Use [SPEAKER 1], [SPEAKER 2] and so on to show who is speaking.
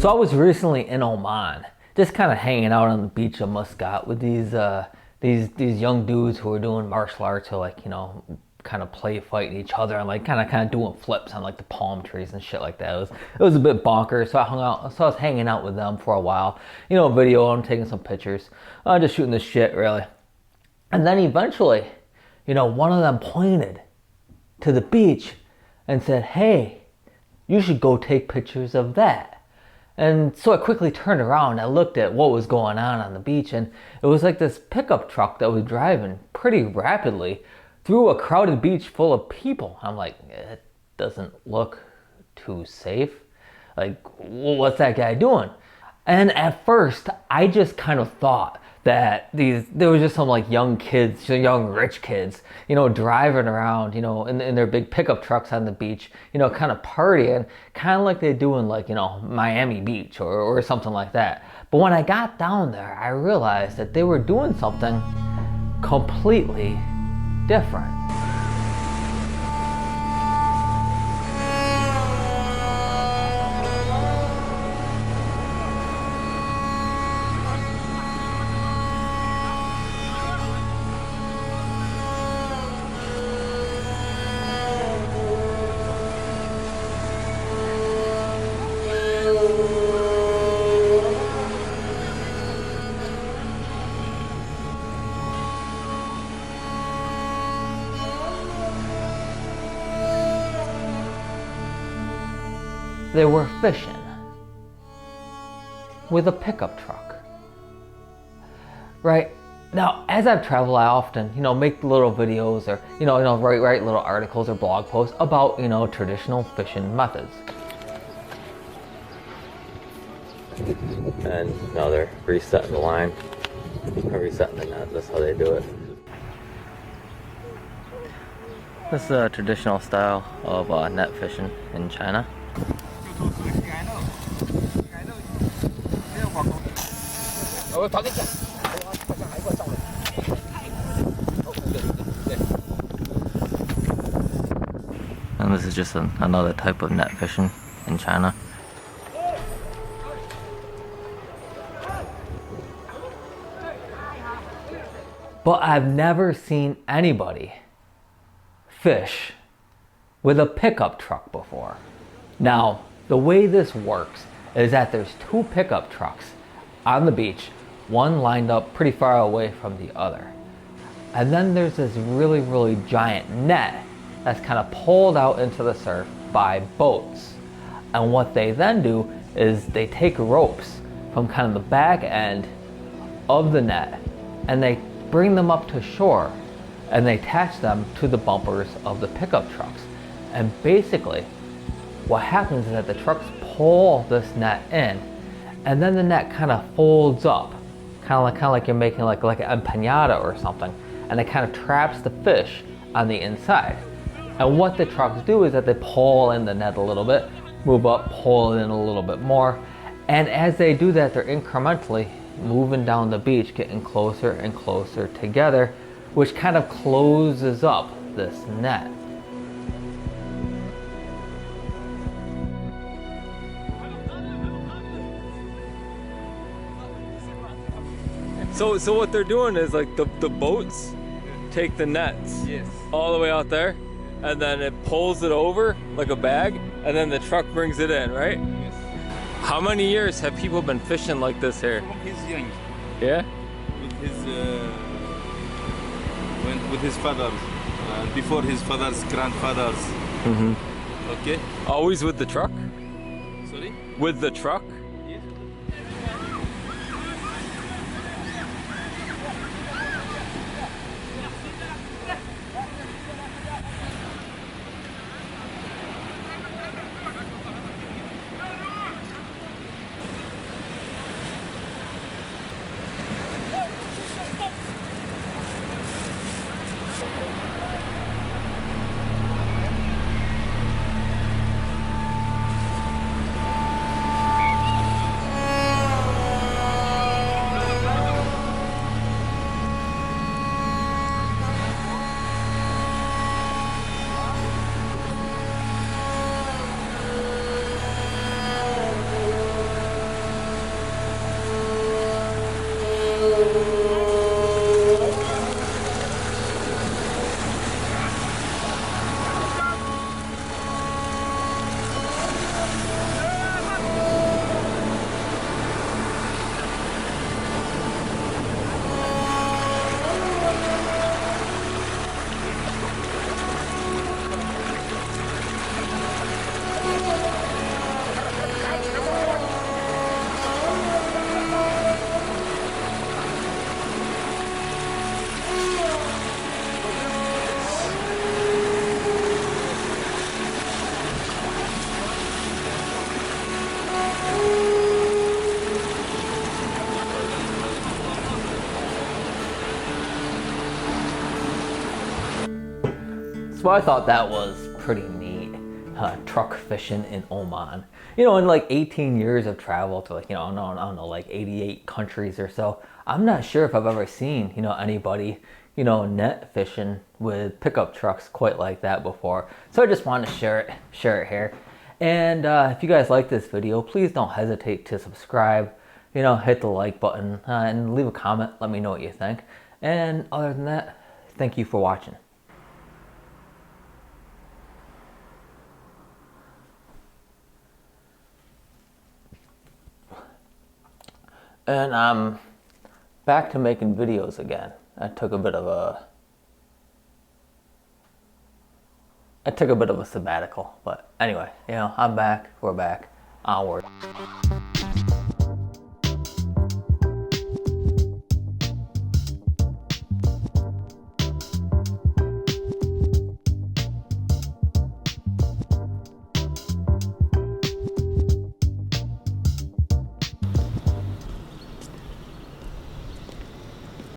[SPEAKER 1] So I was recently in Oman, just kind of hanging out on the beach of Muscat with these young dudes who were doing martial arts, who kind of play fighting each other and kind of doing flips on like the palm trees and shit like that. It was a bit bonkers. So I was hanging out with them for a while, video. I'm taking some pictures, just shooting the shit really. And then eventually, one of them pointed to the beach and said, "Hey, you should go take pictures of that." And so I quickly turned around and I looked at what was going on the beach, and it was like this pickup truck that was driving pretty rapidly through a crowded beach full of people. I'm like, it doesn't look too safe. Like, what's that guy doing? And at first, I just kind of thought that there was just some like young kids, young rich kids, driving around, in their big pickup trucks on the beach, kind of partying, kind of like they do in like, Miami Beach or something like that. But when I got down there, I realized that they were doing something completely different. They were fishing with a pickup truck. Right? Now, as I've traveled, I often, make little videos or, write little articles or blog posts about, traditional fishing methods. And now they're resetting the line, or resetting the net. That's how they do it. This is a traditional style of net fishing in China. And this is just another type of net fishing in China. But I've never seen anybody fish with a pickup truck before. Now, the way this works is that there's two pickup trucks on the beach, one lined up pretty far away from the other. And then there's this really, really giant net that's kind of pulled out into the surf by boats. And what they then do is they take ropes from kind of the back end of the net and they bring them up to shore and they attach them to the bumpers of the pickup trucks. And basically, what happens is that the trucks pull this net in, and then the net kind of folds up, kind of like you're making like an empanada or something, and it kind of traps the fish on the inside. And what the trucks do is that they pull in the net a little bit, move up, pull it in a little bit more, and as they do that, they're incrementally moving down the beach, getting closer and closer together, which kind of closes up this net. So what they're doing is like the boats take the nets all the way out there, and then it pulls it over like a bag, and then the truck brings it in, right?
[SPEAKER 2] Yes.
[SPEAKER 1] How many years have people been fishing like this here?
[SPEAKER 2] From his young.
[SPEAKER 1] Yeah?
[SPEAKER 2] With his fathers, before his father's grandfathers.
[SPEAKER 1] Mm-hmm.
[SPEAKER 2] Okay.
[SPEAKER 1] Always with the truck?
[SPEAKER 2] Sorry?
[SPEAKER 1] With the truck?
[SPEAKER 2] Yes.
[SPEAKER 1] So I thought that was pretty neat. Truck fishing in Oman. You know, in like 18 years of travel to like, I don't know, like 88 countries or so, I'm not sure if I've ever seen, anybody, net fishing with pickup trucks quite like that before. So I just wanted to share it here. And if you guys like this video, please don't hesitate to subscribe, hit the like button and leave a comment. Let me know what you think. And other than that, thank you for watching. And I'm back to making videos again. I took a bit of a sabbatical, but anyway, I'm back. We're back. Onward.